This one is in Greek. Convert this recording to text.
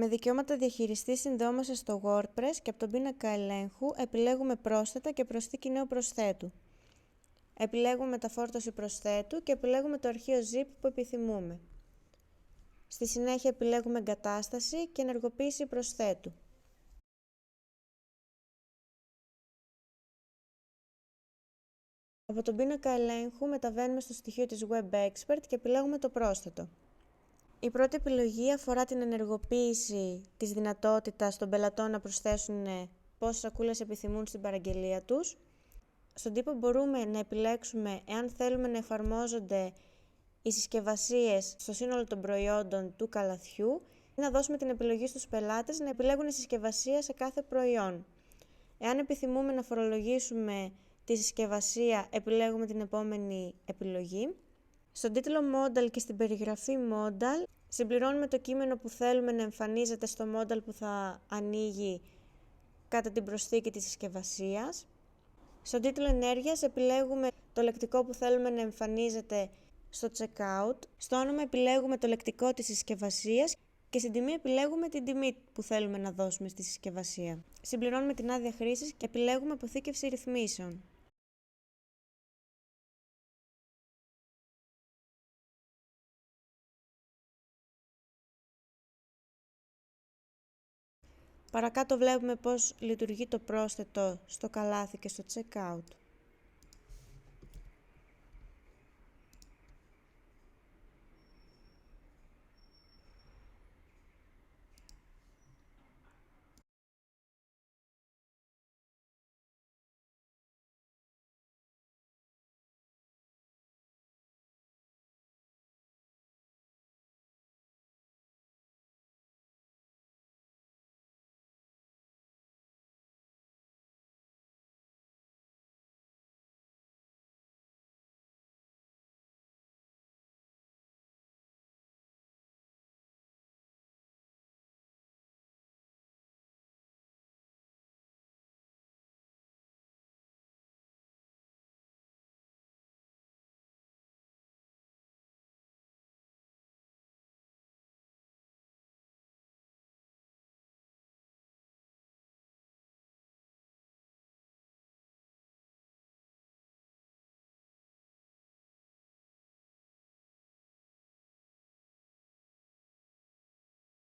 Με δικαιώματα διαχειριστή συνδεόμαστε στο WordPress και από τον πίνακα ελέγχου επιλέγουμε πρόσθετα και προσθήκη νέου προσθέτου. Επιλέγουμε μεταφόρτωση προσθέτου και επιλέγουμε το αρχείο zip που επιθυμούμε. Στη συνέχεια επιλέγουμε εγκατάσταση και ενεργοποίηση προσθέτου. Από τον πίνακα ελέγχου μεταβαίνουμε στο στοιχείο της Web Expert και επιλέγουμε το πρόσθετο. Η πρώτη επιλογή αφορά την ενεργοποίηση της δυνατότητας των πελατών να προσθέσουν πόσες σακούλες επιθυμούν στην παραγγελία τους. Στον τύπο μπορούμε να επιλέξουμε εάν θέλουμε να εφαρμόζονται οι συσκευασίες στο σύνολο των προϊόντων του καλαθιού ή να δώσουμε την επιλογή στους πελάτες να επιλέγουν συσκευασία σε κάθε προϊόν. Εάν επιθυμούμε να φορολογήσουμε τη συσκευασία, επιλέγουμε την επόμενη επιλογή. Στον τίτλο Modal και στην περιγραφή Modal συμπληρώνουμε το κείμενο που θέλουμε να εμφανίζεται στο Modal που θα ανοίγει κατά την προσθήκη της συσκευασίας. Στον τίτλο ενέργειας επιλέγουμε το λεκτικό που θέλουμε να εμφανίζεται στο checkout. Στο όνομα επιλέγουμε το λεκτικό της συσκευασίας και στην τιμή επιλέγουμε την τιμή που θέλουμε να δώσουμε στη συσκευασία. Συμπληρώνουμε την άδεια χρήσης και επιλέγουμε αποθήκευση ρυθμίσεων. Παρακάτω βλέπουμε πώς λειτουργεί το πρόσθετο στο καλάθι και στο checkout.